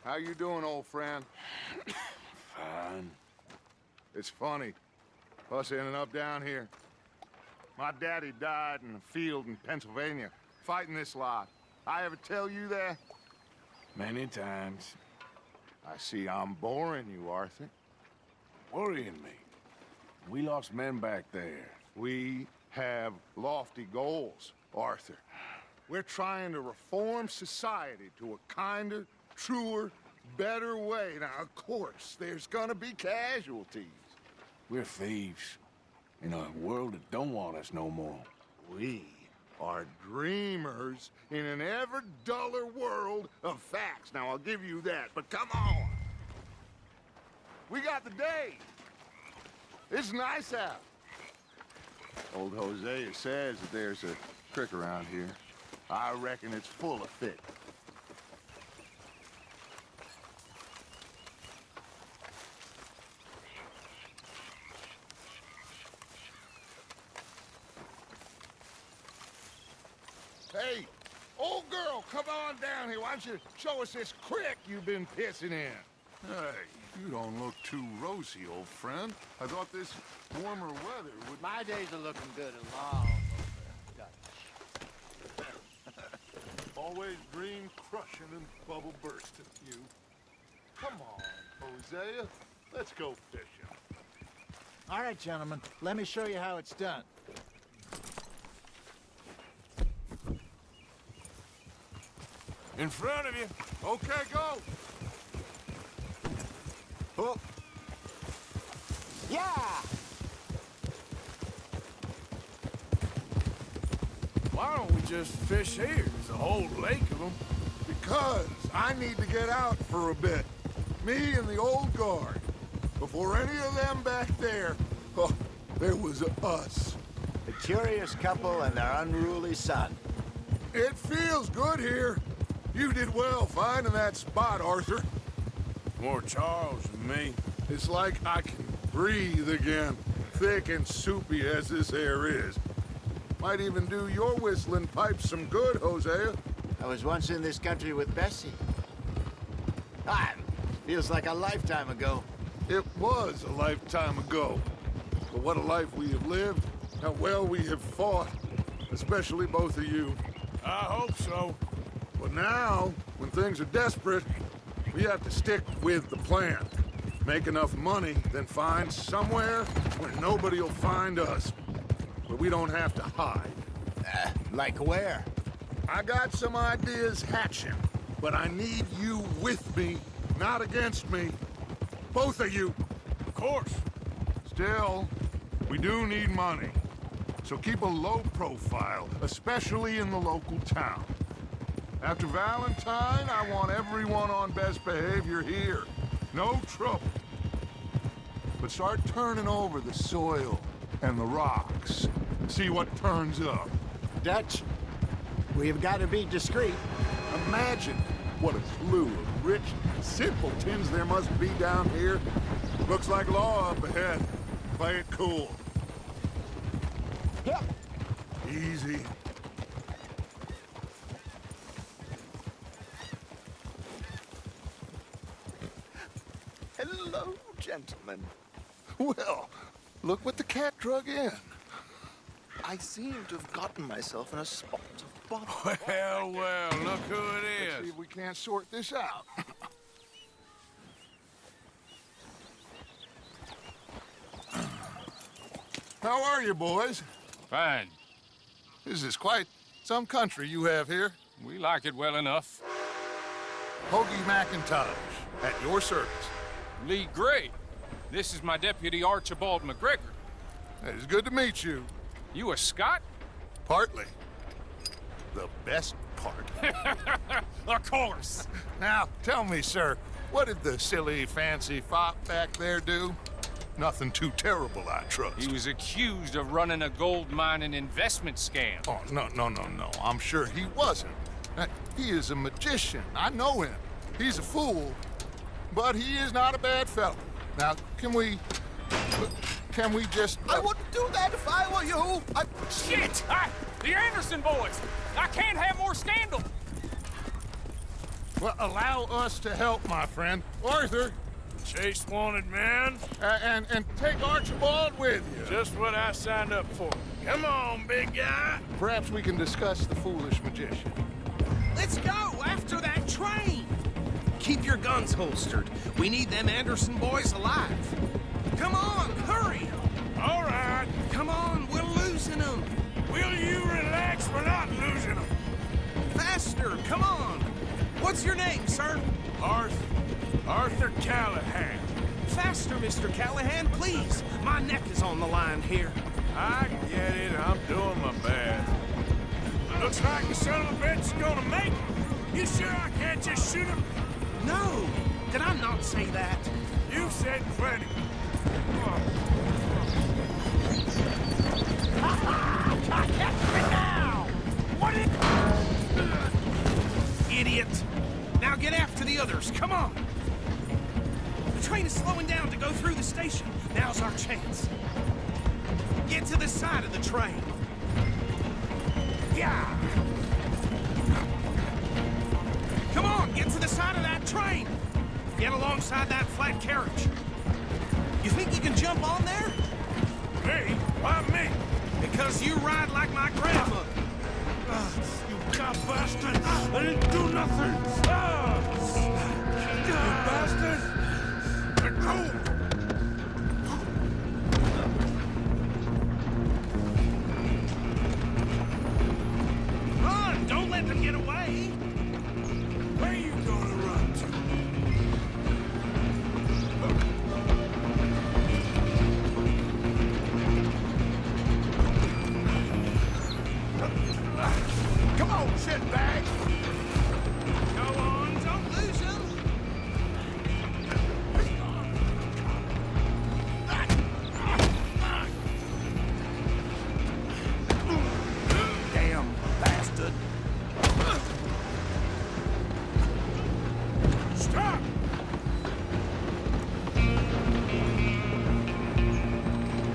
How you doing, old friend? Fine. It's funny, us ending up down here. My daddy died in a field in Pennsylvania, fighting this lot. I ever tell you that? Many times. I see I'm boring you, Arthur. Worrying me. We lost men back there. We have lofty goals, Arthur. We're trying to reform society to a kinder, truer, better way. Now, of course, there's gonna be casualties. We're thieves. In a world that don't want us no more. We are dreamers in an ever duller world of facts. Now, I'll give you that, but come on. We got the day. It's nice out. Old Hosea says that there's a creek around here. I reckon it's full of fish. Hey, old girl, come on down here. Why don't you show us this creek you've been pissing in? Hey, you don't look too rosy, old friend. I thought this warmer weather would... My days are looking good and long over Dutch. Always dream crushing and bubble bursting, you. Come on, Hosea. Let's go fishing. All right, gentlemen, let me show you how it's done. In front of you. Okay, go. Oh. Yeah! Why don't we just fish here? There's a whole lake of them. Because I need to get out for a bit. Me and the old guard. Before any of them back there, oh, there was us. The curious couple and their unruly son. It feels good here. You did well finding that spot, Arthur. More Charles than me. It's like I can breathe again, thick and soupy as this air is. Might even do your whistling pipes some good, Hosea. I was once in this country with Bessie. Feels like a lifetime ago. It was a lifetime ago. But what a life we have lived, how well we have fought, especially both of you. I hope so. But now, when things are desperate, we have to stick with the plan. Make enough money, then find somewhere where nobody will find us. Where we don't have to hide. Like where? I got some ideas hatching, but I need you with me, not against me. Both of you. Of course. Still, we do need money. So keep a low profile, especially in the local town. After Valentine, I want everyone on best behavior here. No trouble. But start turning over the soil and the rocks. See what turns up. Dutch, we've got to be discreet. Imagine what a slew of rich simpletons there must be down here. Looks like law up ahead. Play it cool. Yep. Easy. Hello, gentlemen. Well, look what the cat drug in. I seem to have gotten myself in a spot of bother. Well, look who it Let's see is. if we can't sort this out. How are you, boys? Fine. This is quite some country you have here. We like it well enough. Hoagie McIntosh, at your service. Lee Gray. This is my deputy Archibald McGregor. It's good to meet you. You a Scot? Partly. The best part. Of course. Now, tell me, sir, what did the silly, fancy fop back there do? Nothing too terrible, I trust. He was accused of running a gold mining investment scam. Oh, no. I'm sure he wasn't. He is a magician. I know him. He's a fool, but he is not a bad fellow. Now, can we just... I wouldn't do that if I were you. Shit! The Anderson boys! I can't have more scandal! Well, allow us to help, my friend. Arthur, Chase wanted man. and take Archibald with you. Just what I signed up for. Come on, big guy. Perhaps we can discuss the foolish magician. Let's go after that train! Keep your guns holstered. We need them Anderson boys alive. Come on, hurry! All right. Come on, we're losing them. Will you relax? We're not losing them. Faster, come on. What's your name, sir? Arthur Callahan. Faster, Mr. Callahan, please. My neck is on the line here. I get it. I'm doing my best. Looks like the son of a bitch is gonna make it. You sure I can't just shoot him? No, did I not say that? You've said plenty. Idiot! Now get after the others, come on! The train is slowing down to go through the station. Now's our chance. Get to the side of the train. Yeah! Come on, get to the side of that train! Get alongside that flat carriage. You think you can jump on there? Me? Why me? Because you ride like my grandmother. You cop bastard! I didn't do nothing! You bastard! Let go! Run! Don't let them get away! Where you gonna run to? Come on, shitbag! Go on, don't lose them! Damn bastard! Stop!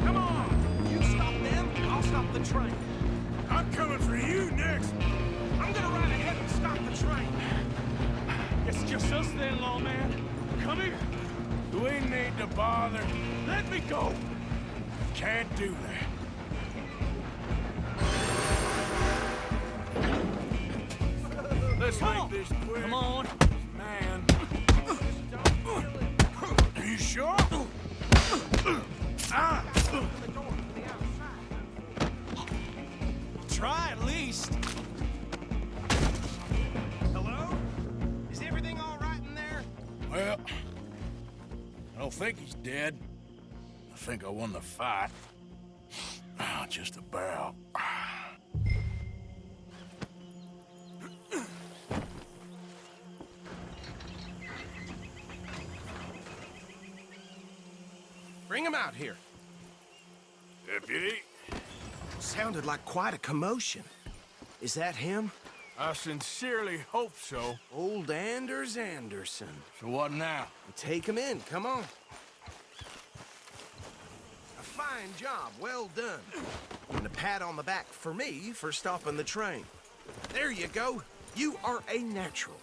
Come on! You stop them, I'll stop the train. I'm coming for you next! I'm gonna ride ahead and stop the train. It's just us then, lawman. Come here. Do we need to bother? Let me go. Can't do that. Let's make this quick. Come on. Man. Are you sure? Ah! Try at least. Hello? Is everything all right in there? Well, I don't think he's dead. I think I won the fight. Just about. Bring him out here. Deputy, Sounded like quite a commotion. Is that him? I sincerely hope so. Old Anders Anderson. So what now? Take him in, come on. A fine job, well done. And a pat on the back for me for stopping the train. There you go. You are a natural.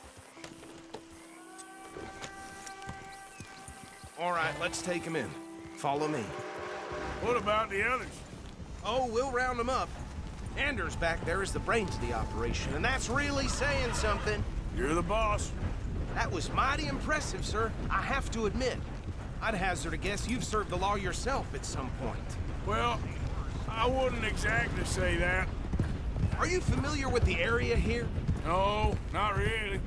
All right, let's take him in. Follow me. What about the others? Oh, we'll round them up. Anders back there is the brains of the operation, and that's really saying something. You're the boss. That was mighty impressive, sir. I have to admit. I'd hazard a guess you've served the law yourself at some point. Well, I wouldn't exactly say that. Are you familiar with the area here? No, not really.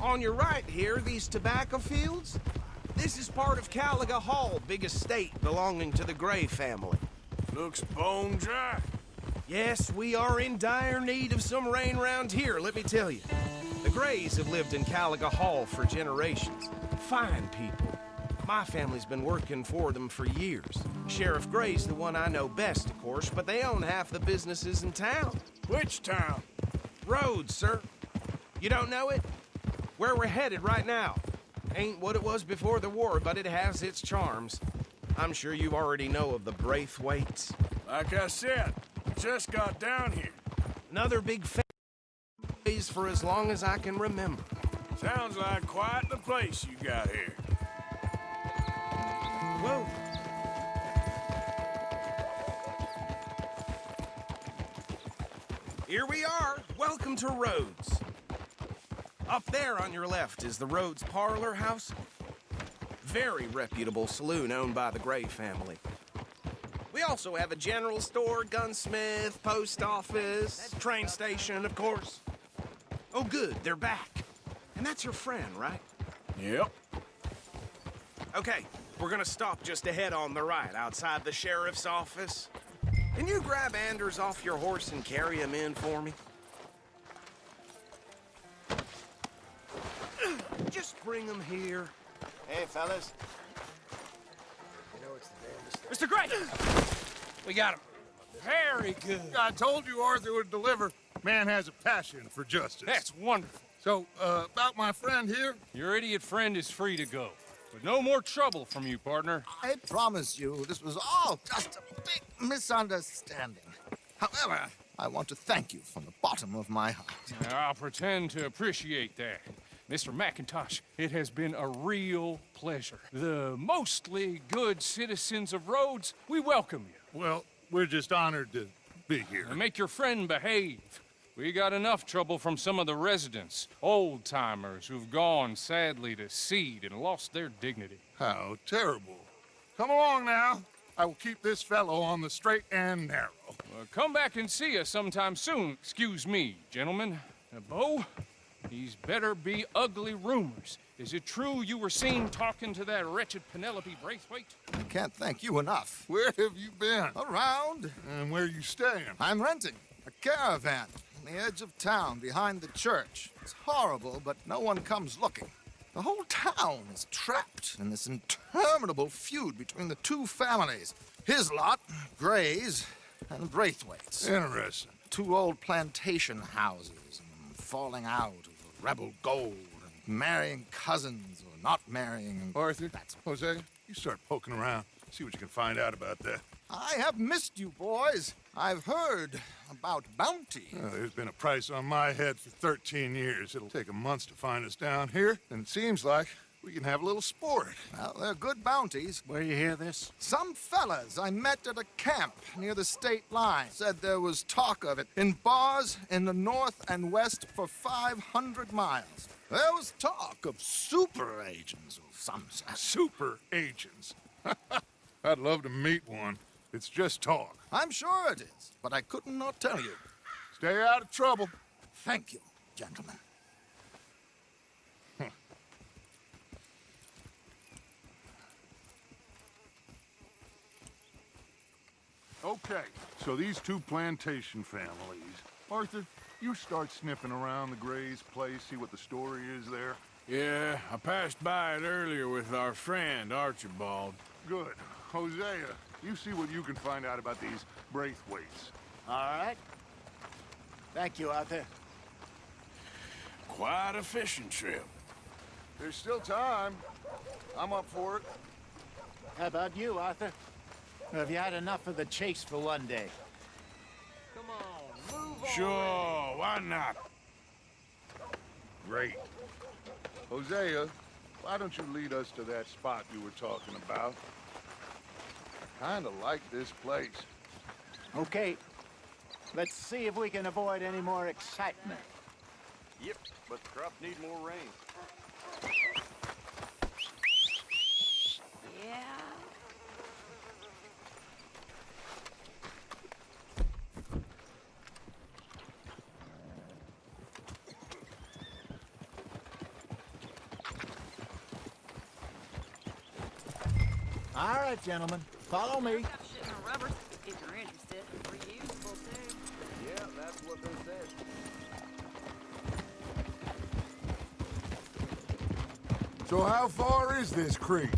On your right here, these tobacco fields? This is part of Caliga Hall, big estate belonging to the Gray family. Looks bone dry. Yes, we are in dire need of some rain round here, let me tell you. The Grays have lived in Caliga Hall for generations. Fine people. My family's been working for them for years. Sheriff Gray's the one I know best, of course, but they own half the businesses in town. Which town? Rhodes, sir. You don't know it? Where we're headed right now. Ain't what it was before the war, but it has its charms. I'm sure you already know of the Braithwaites. Like I said, just got down here. Another big phase for as long as I can remember. Sounds like quite the place you got here. Whoa. Here we are. Welcome to Rhodes. Up there on your left is the Rhodes Parlor House. Very reputable saloon owned by the Gray family. We also have a general store, gunsmith, post office, train station, of course. Oh, good, they're back. And that's your friend, right? Yep. Okay, we're gonna stop just ahead on the right, outside the sheriff's office. Can you grab Anders off your horse and carry him in for me? Just bring him here. Hey, fellas. Mr. Gray! We got him. Very good. I told you Arthur would deliver. Man has a passion for justice. That's wonderful. So, about my friend here? Your idiot friend is free to go. But no more trouble from you, partner. I promise you, this was all just a big misunderstanding. However, I want to thank you from the bottom of my heart. Now, I'll pretend to appreciate that. Mr. McIntosh, it has been a real pleasure. The mostly good citizens of Rhodes, we welcome you. Well, we're just honored to be here. And make your friend behave. We got enough trouble from some of the residents, old-timers who've gone, sadly, to seed and lost their dignity. How terrible. Come along now. I will keep this fellow on the straight and narrow. Come back and see us sometime soon. Excuse me, gentlemen. Bo, these better be ugly rumors. Is it true you were seen talking to that wretched Penelope Braithwaite? I can't thank you enough. Where have you been? Around, And where you staying? I'm renting a caravan on the edge of town behind the church. It's horrible, but no one comes looking. The whole town is trapped in this interminable feud between the two families. His lot, Gray's, and Braithwaite's. Interesting. Two old plantation houses and falling out over rebel gold and marrying cousins or not marrying. Arthur, That's Jose, you start poking around. See what you can find out about that. I have missed you, boys. I've heard about bounty. There's been a price on my head for 13 years. It'll take a month to find us down here, and it seems like we can have a little sport. Well, they're good bounties. Where you hear this? Some fellas I met at a camp near the state line said there was talk of it in bars in the north and west for 500 miles. There was talk of super agents of some sort. Super agents. I'd love to meet one. It's just talk. I'm sure it is, but I couldn't not tell you. Stay out of trouble. Thank you, gentlemen. Okay, so these two plantation families. Arthur, you start sniffing around the Gray's place, see what the story is there. Yeah, I passed by it earlier with our friend, Archibald. Good. Hosea, you see what you can find out about these Braithwaites. All right. Thank you, Arthur. Quite a fishing trip. There's still time. I'm up for it. How about you, Arthur? Have you had enough of the chase for one day? Come on, move on. Sure, why not? Great. Hosea, why don't you lead us to that spot you were talking about? I kinda like this place. Okay. Let's see if we can avoid any more excitement. Yep, but the crops need more rain. Yeah. All right, gentlemen. Follow me. Got shit in rubber, if you're interested. Reusable, too. Yeah, that's what they said. So how far is this creek?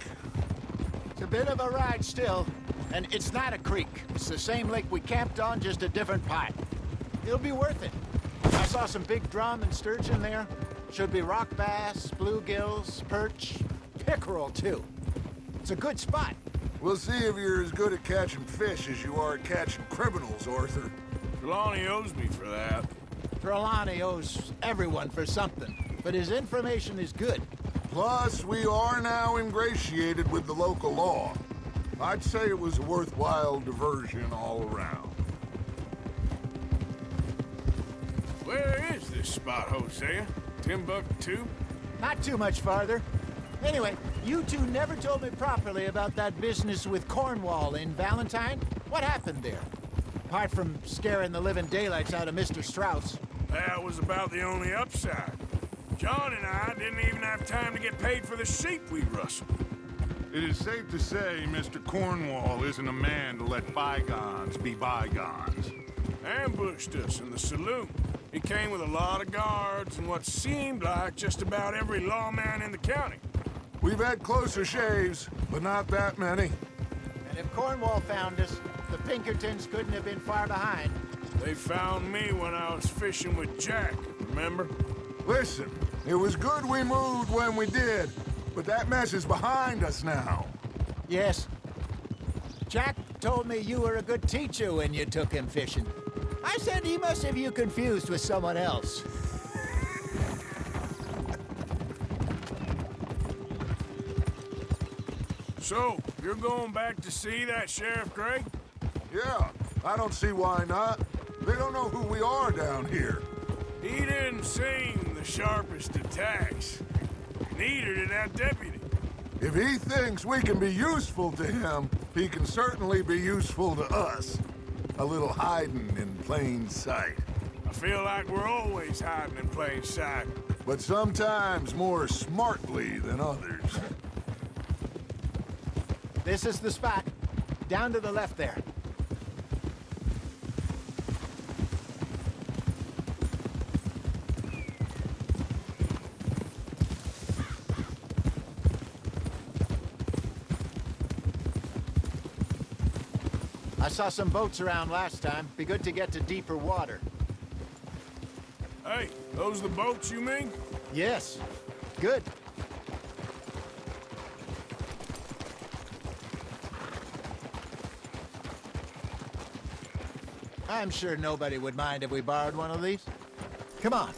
It's a bit of a ride still. And it's not a creek. It's the same lake we camped on, just a different part. It'll be worth it. I saw some big drum and sturgeon there. Should be rock bass, bluegills, perch, pickerel, too. It's a good spot. We'll see if you're as good at catching fish as you are at catching criminals, Arthur. Trelawney owes me for that. Trelawney owes everyone for something. but his information is good. Plus, we are now ingratiated with the local law. I'd say it was a worthwhile diversion all around. Where is this spot, Hosea? Timbuktu? Not too much farther. Anyway, you two never told me properly about that business with Cornwall in Valentine. What happened there? Apart from scaring the living daylights out of Mr. Strauss. That was about the only upside. John and I didn't even have time to get paid for the sheep we rustled. It is safe to say Mr. Cornwall isn't a man to let bygones be bygones. Ambushed us in the saloon. He came with a lot of guards and what seemed like just about every lawman in the county. We've had closer shaves, but not that many. And if Cornwall found us, the Pinkertons couldn't have been far behind. They found me when I was fishing with Jack, remember? Listen, it was good we moved when we did, but that mess is behind us now. Yes. Jack told me you were a good teacher when you took him fishing. I said he must have you confused with someone else. So, you're going back to see that Sheriff Gray? Yeah, I don't see why not. They don't know who we are down here. He didn't seem the sharpest attacks. Neither did that deputy. If he thinks we can be useful to him, he can certainly be useful to us. A little hiding in plain sight. I feel like we're always hiding in plain sight. But sometimes more smartly than others. This is the spot. Down to the left there. I saw some boats around last time. Be good to get to deeper water. Hey, those the boats you mean? Yes. Good. I'm sure nobody would mind if we borrowed one of these. Come on.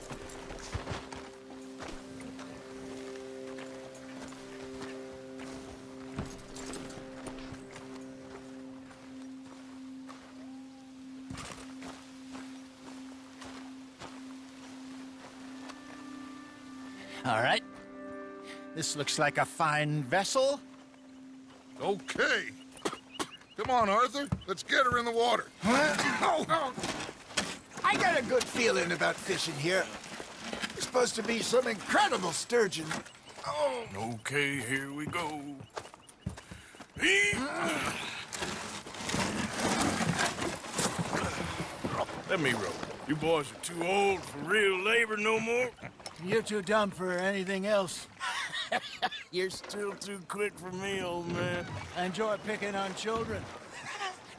All right. This looks like a fine vessel. Okay. Come on, Arthur. Let's get her in the water. Oh. I got a good feeling about fishing here. There's supposed to be some incredible sturgeon. Oh. Okay, here we go. Let me row. You boys are too old for real labor no more. You're too dumb for anything else. You're still too quick for me, old man. I enjoy picking on children.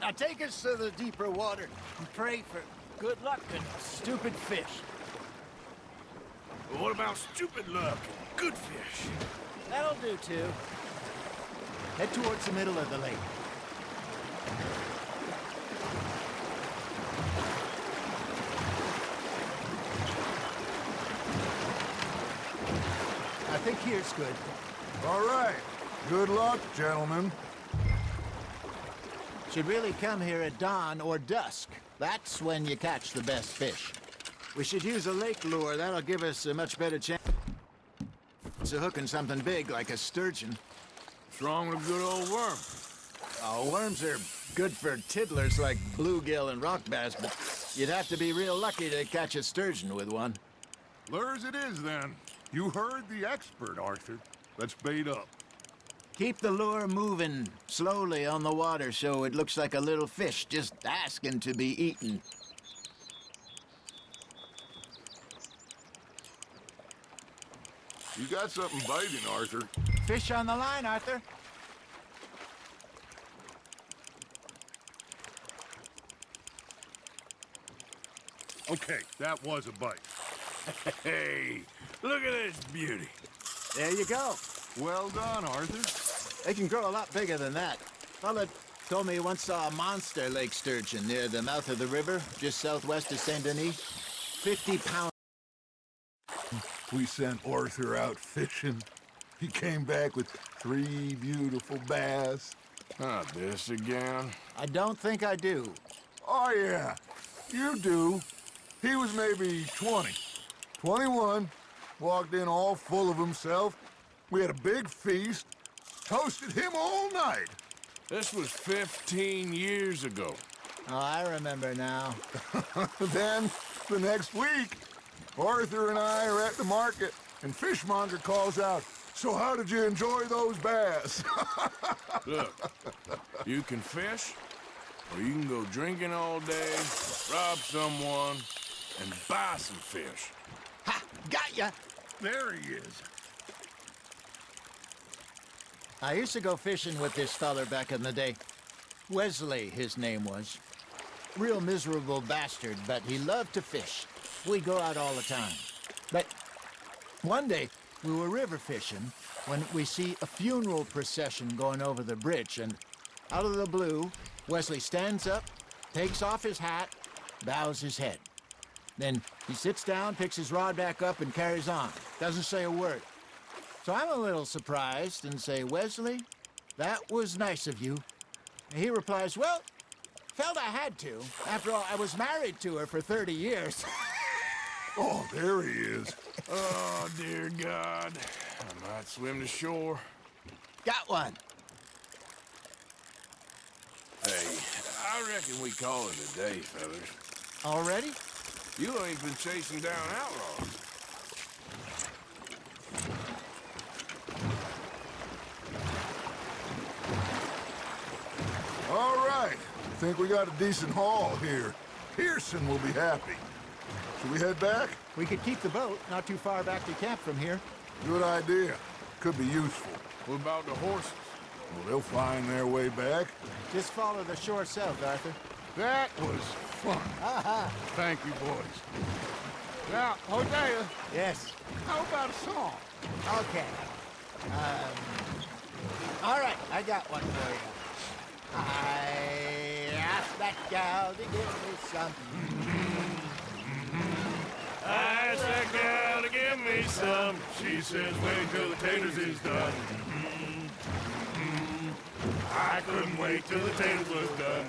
Now take us to the deeper water and pray for good luck and stupid fish. But what about stupid luck and good fish? That'll do, too. Head towards the middle of the lake. I think here's good. All right. Good luck, gentlemen. Should really come here at dawn or dusk. That's when you catch the best fish. We should use a lake lure. That'll give us a much better chance of hooking something big like a sturgeon. What's wrong with a good old worm? Oh, worms are good for tiddlers like bluegill and rock bass, but you'd have to be real lucky to catch a sturgeon with one. Lures it is, then. You heard the expert, Arthur. Let's bait up. Keep the lure moving slowly on the water so it looks like a little fish just asking to be eaten. You got something biting, Arthur. Fish on the line, Arthur. Okay, that was a bite. Hey, look at this beauty. There you go. Well done, Arthur. They can grow a lot bigger than that. Fella told me he once saw a monster lake sturgeon near the mouth of the river, just southwest of Saint Denis. 50 pounds. we sent Arthur out fishing. He came back with 3 beautiful bass. Not this again. I don't think I do. Oh, yeah, you do. He was maybe 20, 21, walked in all full of himself. We had a big feast, toasted him all night. This was 15 years ago. Oh, I remember now. Then, the next week, Arthur and I are at the market, and Fishmonger calls out, "So how did you enjoy those bass?" Look, you can fish, or you can go drinking all day, rob someone, and buy some fish. Ha! Got ya! There he is. I used to go fishing with this feller back in the day. Wesley, his name was. Real miserable bastard, but he loved to fish. We'd go out all the time. But one day, we were river fishing when we see a funeral procession going over the bridge, and out of the blue, Wesley stands up, takes off his hat, bows his head. Then he sits down, picks his rod back up, and carries on. Doesn't say a word. So I'm a little surprised and say, "Wesley, that was nice of you." And he replies, "Well, felt I had to. After all, I was married to her for 30 years. Oh, there he is. Oh, dear God. I might swim to shore. Got one. Hey, I reckon we call it a day, fellas. Already? You ain't been chasing down outlaws. All right. Think we got a decent haul here. Pearson will be happy. Should we head back? We could keep the boat not too far back to camp from here. Good idea. Could be useful. What about the horses? Well, they'll find their way back. Just follow the shore south, Arthur. That was fun. Thank you, boys. Now, Hosea, Yes. how about a song? Okay. All right, I got one for you. I asked that gal to give me some. I asked that gal to give me some. She says, wait till the taters is done. I couldn't wait till the taters was done.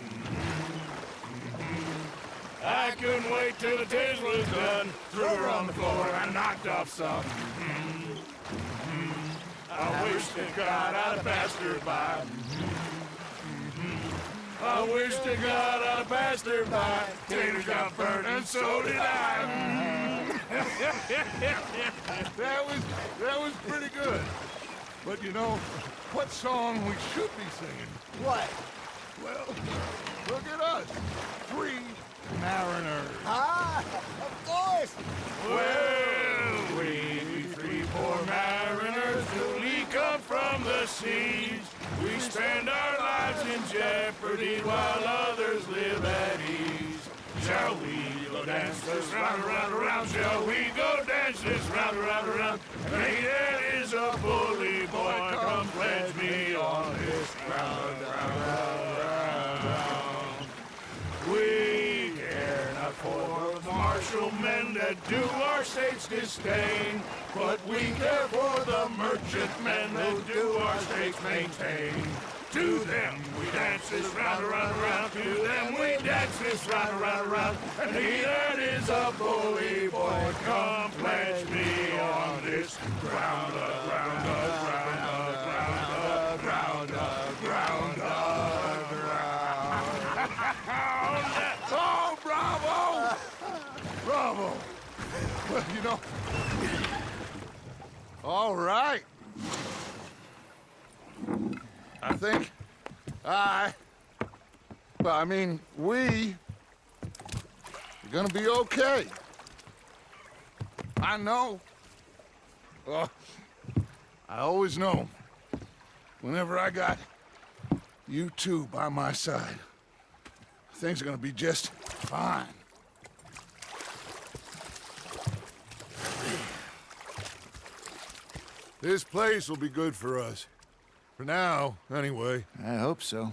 I couldn't wait till the taters was done. Threw her on the floor and I knocked off some. I wish to God I'd have passed her by. I wish to God I'd have passed her by. Taters got burnt and so did I. That was pretty good. But you know, what song we should be singing? What? Well, look at us. 3 mariners. Ah, of course. Well, we 3 poor mariners newly come from the seas. We spend our lives in jeopardy while others live at ease. Shall we go dance this round, around, around? Shall we go dance this round, around, around? Hey, that is a bully boy. Come pledge me on this ground, round, round, round. We care not for the martial men that do our state's disdain, but we care for the merchant men that do our state's maintain. To them we dance this round, around, around. To them we dance this round, around, around. And he that is a bully boy, come pledge me on this ground, ground, ground, ground, ground, ground, ground. Oh, bravo! Bravo! Well, you know... All right. I think we are gonna be okay. I know. I always know. Whenever I got you two by my side, things are gonna be just fine. This place will be good for us. For now, anyway. I hope so.